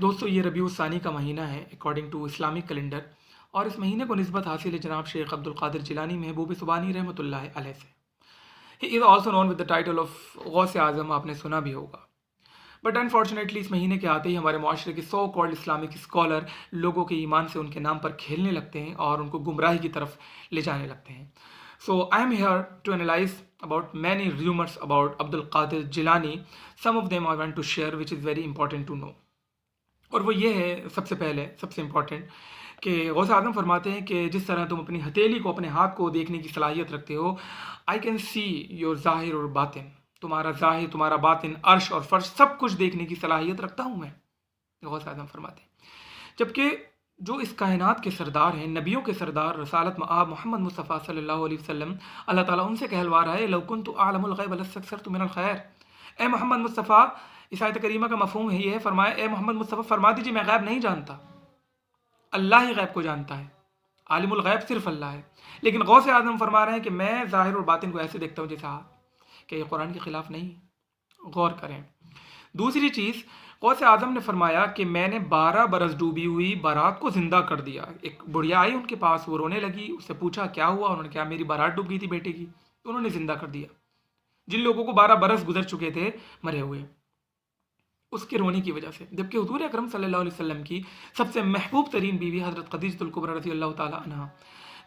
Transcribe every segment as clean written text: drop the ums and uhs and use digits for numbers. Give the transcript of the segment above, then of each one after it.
دوستو یہ ربیع الثانی کا مہینہ ہے اکارڈنگ ٹو اسلامک کیلنڈر، اور اس مہینے کو نسبت حاصل ہے جناب شیخ عبد القادر جیلانی محبوب سبحانی رحمۃ اللہ علیہ سے۔ He is also known with the title of Ghaus Azam, آپ نے سنا بھی ہوگا۔ بٹ انفارچونیٹلی اس مہینے کے آتے ہی ہمارے معاشرے کے سو کالڈ اسلامک اسکالر لوگوں کے ایمان سے ان کے نام پر کھیلنے لگتے ہیں اور ان کو گمراہی کی طرف لے جانے لگتے ہیں۔ So I am here to analyze about many rumors about Abdul Qadir Jilani. Some of them I want to share which is very important to know. اور وہ یہ ہے سب سے پہلے سب سے امپورٹنٹ کہ غوث اعظم فرماتے ہیں کہ جس طرح تم اپنی ہتھیلی کو اپنے ہاتھ کو دیکھنے کی صلاحیت رکھتے ہو، آئی کین سی یور ظاہر اور باطن، تمہارا ظاہر تمہارا باطن عرش اور فرش سب کچھ دیکھنے کی صلاحیت رکھتا ہوں میں، غوث اعظم فرماتے ہیں۔ جبکہ جو اس کائنات کے سردار ہیں، نبیوں کے سردار، رسالت مآب محمد مصطفیٰ صلی اللہ علیہ وسلم، اللہ تعالیٰ ان سے کہلوا رہا ہے لو کنت اعلم الغیب لاستکثرت من الخیر۔ اے محمد مصطفیٰ، اس آیت کریمہ کا مفہوم یہ ہے، فرمایا اے محمد مصطفیٰ فرما دیجیے میں غیب نہیں جانتا، اللہ ہی غیب کو جانتا ہے، عالم الغیب صرف اللہ ہے۔ لیکن غوث اعظم فرما رہے ہیں کہ میں ظاہر اور باطن کو ایسے دیکھتا ہوں جیسے آپ، کہ یہ قرآن کے خلاف نہیں۔ غور کریں۔ دوسری چیز، غوث اعظم نے فرمایا کہ میں نے 12 برس ڈوبی ہوئی بارات کو زندہ کر دیا۔ ایک بڑھیا آئی ان کے پاس، وہ رونے لگی، اس سے پوچھا کیا ہوا، انہوں نے کہا میری بارات ڈوب گئی تھی بیٹے کی، تو انہوں نے زندہ کر دیا۔ جن لوگوں کو 12 برس گزر چکے تھے مرے ہوئے، اس کے رونے کی وجہ سے۔ جبکہ حضور اکرم صلی اللہ علیہ وسلم کی سب سے محبوب ترین بیوی حضرت خدیجہ الکبریٰ رضی اللہ تعالیٰ عنہا،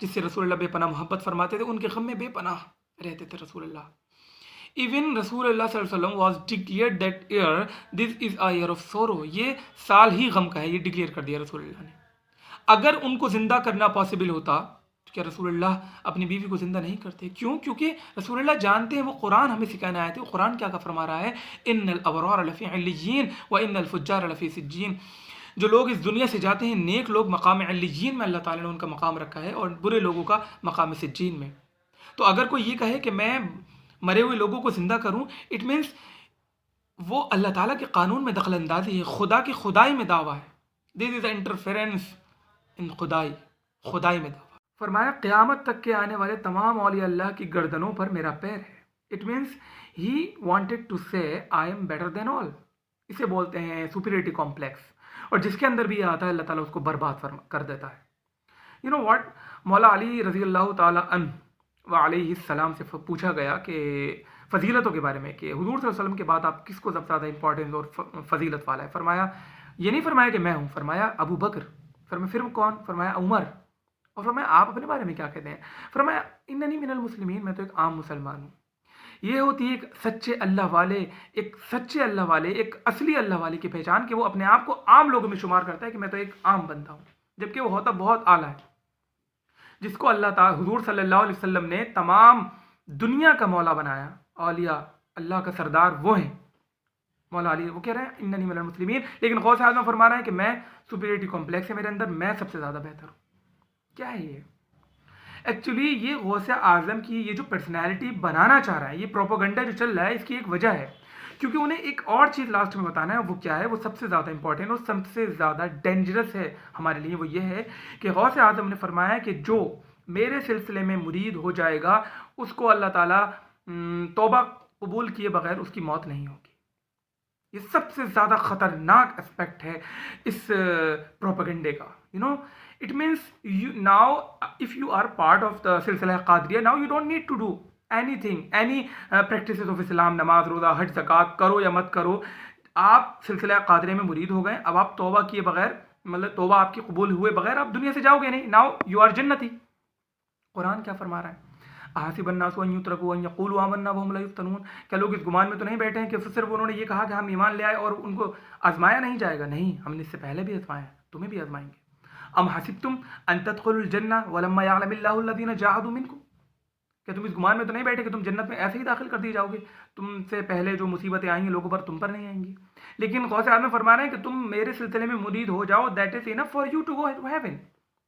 جس سے رسول اللہ بے پناہ محبت فرماتے تھے، ان کے غم میں بے پناہ رہتے تھے رسول اللہ۔ ایون رسول اللہ صلی اللہ علیہ وسلم was declared that year this is a year of sorrow، یہ سال ہی غم کا ہے، یہ ڈکلیئر کر دیا رسول اللہ نے۔ اگر ان کو زندہ کرنا پاسبل ہوتا تو کیا رسول اللہ اپنی بیوی کو زندہ نہیں کرتے؟ کیوں؟ کیونکہ رسول اللہ جانتے ہیں وہ قرآن ہمیں سکھانے آئے تھے۔ وہ قرآن کیا فرما رہا ہے، ان الابرار لفی علیین وان الفجار لفی سجین۔ جو لوگ اس دنیا سے جاتے ہیں، نیک لوگ مقام علیین میں اللہ تعالیٰ نے ان کا مقام رکھا ہے، اور برے لوگوں کا مقام سجین میں۔ تو اگر کوئی یہ کہے کہ میں مرے ہوئے لوگوں کو زندہ کروں، اٹ مینس وہ اللہ تعالیٰ کے قانون میں دخل اندازی ہے، خدا کی خدائی میں دعویٰ ہے۔ دس از انٹرفیرنس ان خدائی میں دعویٰ۔ فرمایا قیامت تک کے آنے والے تمام اولیاء اللہ کی گردنوں پر میرا پیر ہے۔ It means he wanted to say I M better than آل۔ اسے بولتے ہیں سپیریٹی کمپلیکس، اور جس کے اندر بھی آتا ہے اللہ تعالیٰ اس کو برباد کر دیتا ہے۔ یو نو واٹ، مولا علی رضی اللہ تعالیٰ عنہ وعلیہ السلام سے پوچھا گیا کہ فضیلتوں کے بارے میں، کہ حضور صلی اللہ علیہ وسلم کے بعد آپ کس کو سب سے زیادہ امپورٹنس اور فضیلت والا ہے؟ فرمایا یہ نہیں فرمایا کہ میں ہوں، فرمایا ابو بکر۔ فرمایا پھر کون؟ فرمایا عمر۔ اور فرمایا آپ اپنے بارے میں کیا کہتے ہیں؟ فرمایا اننی من المسلمین، میں تو ایک عام مسلمان ہوں۔ یہ ہوتی ہے ایک سچے اللہ والے، ایک اصلی اللہ والے کی پہچان، کہ وہ اپنے آپ کو عام لوگوں میں شمار کرتا ہے کہ میں تو ایک عام بندہ ہوں، جبکہ وہ ہوتا بہت اعلیٰ ہے، جس کو اللہ تعالیٰ حضور صلی اللہ علیہ وسلم نے تمام دنیا کا مولا بنایا۔ اولیاء اللہ کا سردار وہ ہیں مولا علی۔ وہ کہہ رہے ہیں اننی من المسلمین، لیکن غوث اعظم فرما رہے ہیں کہ میں سپیریٹی کمپلیکس ہے میرے اندر، میں سب سے زیادہ بہتر ہوں۔ کیا ہے یہ؟ ایکچولی یہ غوث اعظم کی یہ جو پرسنالٹی بنانا چاہ رہا ہے، یہ پروپیگنڈا جو چل رہا ہے، اس کی ایک وجہ ہے، کیونکہ انہیں ایک اور چیز لاسٹ میں بتانا ہے۔ وہ کیا ہے؟ وہ سب سے زیادہ امپورٹنٹ اور سب سے زیادہ ڈینجرس ہے ہمارے لیے۔ وہ یہ ہے کہ غوث اعظم نے فرمایا کہ جو میرے سلسلے میں مرید ہو جائے گا، اس کو اللہ تعالیٰ توبہ قبول کیے بغیر اس کی موت نہیں ہوگی۔ یہ سب سے زیادہ خطرناک اسپیکٹ ہے اس پروپیگنڈے کا۔ You know it means now if you are part of the سلسلہ Qadriya, now you don't need to do anything, any practices of Islam, نماز روزہ حج زکوٰۃ کرو یا مت کرو، آپ سلسلہ قادریہ میں مرید ہو گئے، اب آپ توبہ کیے بغیر، مطلب توبہ آپ کی قبول ہوئے بغیر آپ دنیا سے جاؤ گے نہیں۔ ناؤ یو آر جنتی۔ قرآن کیا فرما رہا ہے؟ احسب الناس ان یترکوا ان یقولوا آمنا وهم لا یفتنون۔ کیا لوگ اس گمان میں تو نہیں بیٹھے ہیں کہ صرف انہوں نے یہ کہا کہ ہم ایمان لے آئے اور ان کو آزمایا نہیں جائے گا؟ نہیں، ہم نے اس سے پہلے بھی آزمایا، تمہیں بھی آزمائیں گے۔ ام حسبتم ان تدخلوا الجنہ ولما یعلم اللہ الذین جاہدوا منکم۔ کیا تم اس گمان میں تو نہیں بیٹھے کہ تم جنت میں ایسے ہی داخل کر دیے جاؤ گے؟ تم سے پہلے جو مصیبتیں آئیں گی لوگوں پر، تم پر نہیں آئیں گی۔ لیکن غوث اعظم فرما رہے ہیں کہ تم میرے سلسلے میں مرید ہو جاؤ، that is enough for you to go to heaven,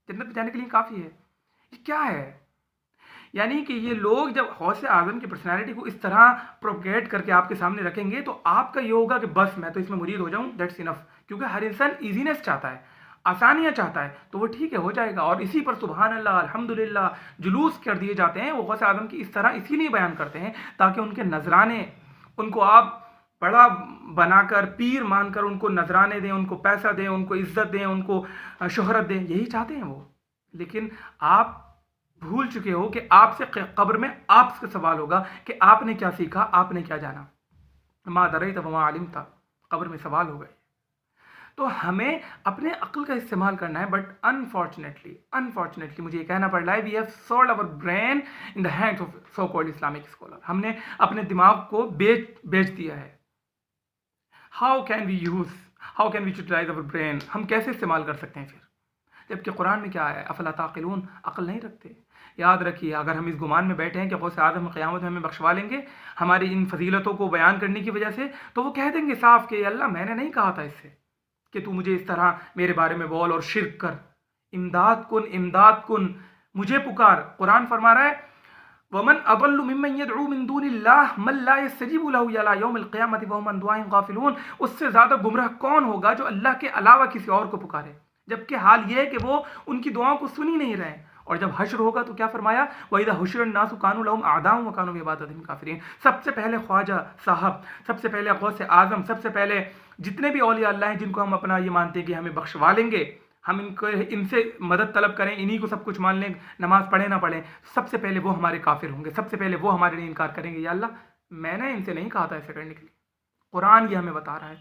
جنت میں جانے کے لیے کافی ہے۔ یہ کیا ہے؟ یعنی کہ یہ لوگ جب غوث اعظم کی پرسنالٹی کو اس طرح پروپیگیٹ کر کے آپ کے سامنے رکھیں گے، تو آپ کا یہ ہوگا کہ بس میں تو اس میں مرید ہو جاؤں، دیٹس انف۔ کیونکہ ہر انسان ایزینس چاہتا ہے، آسانیاں چاہتا ہے، تو وہ ٹھیک ہے ہو جائے گا، اور اسی پر سبحان اللہ الحمدللہ جلوس کر دیے جاتے ہیں۔ وہ غوث اعظم کی اس طرح اسی لیے بیان کرتے ہیں تاکہ ان کے نذرانے، ان کو آپ بڑا بنا کر، پیر مان کر ان کو نذرانے دیں، ان کو پیسہ دیں، ان کو عزت دیں، ان کو شہرت دیں، یہی چاہتے ہیں وہ. لیکن آپ بھول چکے ہو کہ آپ سے قبر میں آپ سے سوال ہوگا کہ آپ نے کیا سیکھا، آپ نے کیا جانا. ما دریت وما علمت، قبر میں سوال ہوگا. تو ہمیں اپنے عقل کا استعمال کرنا ہے، بٹ انفارچونیٹلی مجھے یہ کہنا پڑ رہا ہے، وی ہیو سولڈ اور brain in the hand of so called Islamic scholar. ہم نے اپنے دماغ کو بیچ دیا ہے. ہاؤ کین وی یوٹیلائز اور برین، ہم کیسے استعمال کر سکتے ہیں پھر، جبکہ قرآن میں کیا ہے، افلا تعقلون، عقل نہیں رکھتے. یاد رکھیے، اگر ہم اس گمان میں بیٹھے ہیں کہ غوث اعظم قیامت میں ہمیں بخشوا لیں گے ہماری ان فضیلتوں کو بیان کرنے کی وجہ سے، تو وہ کہہ دیں گے صاف کہ اللہ میں نے نہیں کہا تھا اس سے کہ تو مجھے اس طرح میرے بارے میں بول اور شرک کر. امداد کن، مجھے پکار. قرآن فرما رہا ہے ومن اضل ممن يدعو من دون اللہ من لا يستجیب له الى یوم القیامت وهم عن دعائهم غافلون. اس سے زیادہ گمراہ کون ہوگا جو اللہ کے علاوہ کسی اور کو پکارے، جبکہ حال یہ ہے کہ وہ ان کی دعاؤں کو سن ہی نہیں رہے. اور جب حشر ہوگا تو کیا فرمایا، وَإِذَا حُشِرَ النَّاسُ كَانُوا لَهُمْ أَعْدَاءً وَكَانُوا بِعِبَادَتِهِمْ كَافِرِينَ. سب سے پہلے خواجہ صاحب، سب سے پہلے غوث اعظم، سب سے پہلے جتنے بھی اولیاء اللہ ہیں جن کو ہم اپنا یہ مانتے ہیں کہ ہمیں بخشوا لیں گے، ہم ان سے مدد طلب کریں، انہی کو سب کچھ مان لیں، نماز پڑھیں نہ پڑھیں، سب سے پہلے وہ ہمارے کافر ہوں گے. سب سے پہلے وہ ہمارے لیے انکار کریں گے، یا اللہ میں نے ان سے نہیں کہا تھا ایسے کرنے کے لیے. قرآن یہ ہمیں بتا رہا ہے.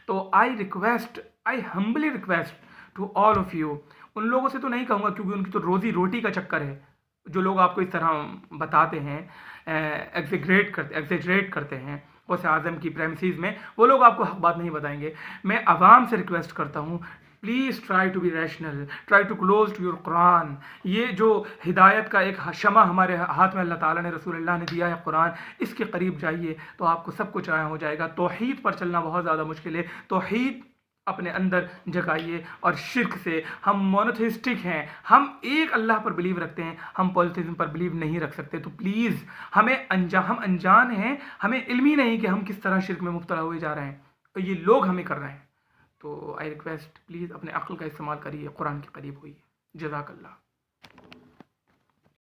تو I humbly request to all of you, ان لوگوں سے تو نہیں کہوں گا کیونکہ ان کی تو روزی روٹی کا چکر ہے، جو لوگ آپ کو اس طرح بتاتے ہیں، ایگزیجریٹ کرتے ہیں غوث اعظم کی پریمسیز میں، وہ لوگ آپ کو حق بات نہیں بتائیں گے. میں عوام سے ریکویسٹ کرتا ہوں، please try to be rational, try to close to your Quran. یہ جو ہدایت کا ایک شمع ہمارے ہاتھ میں اللہ تعالیٰ نے، رسول اللہ نے دیا ہے قرآن، اس کے قریب جائیے تو آپ کو سب کچھ عیاں ہو جائے گا. توحید پر چلنا بہت زیادہ مشکل ہے. توحید اپنے اندر جگائیے. اور شرک سے، ہم مونوتھیسٹک ہیں، ہم ایک اللہ پر بلیو رکھتے ہیں، ہم پولیتھزم پر بلیو نہیں رکھ سکتے. تو پلیز ہم انجان ہیں، ہمیں علم ہی نہیں کہ ہم کس طرح شرک میں مبتلا ہوئے جا رہے ہیں، اور یہ لوگ ہمیں کر رہے ہیں. تو آئی ریکویسٹ پلیز اپنے عقل کا استعمال کریے، قرآن کے قریب ہوئیے. جزاک اللہ.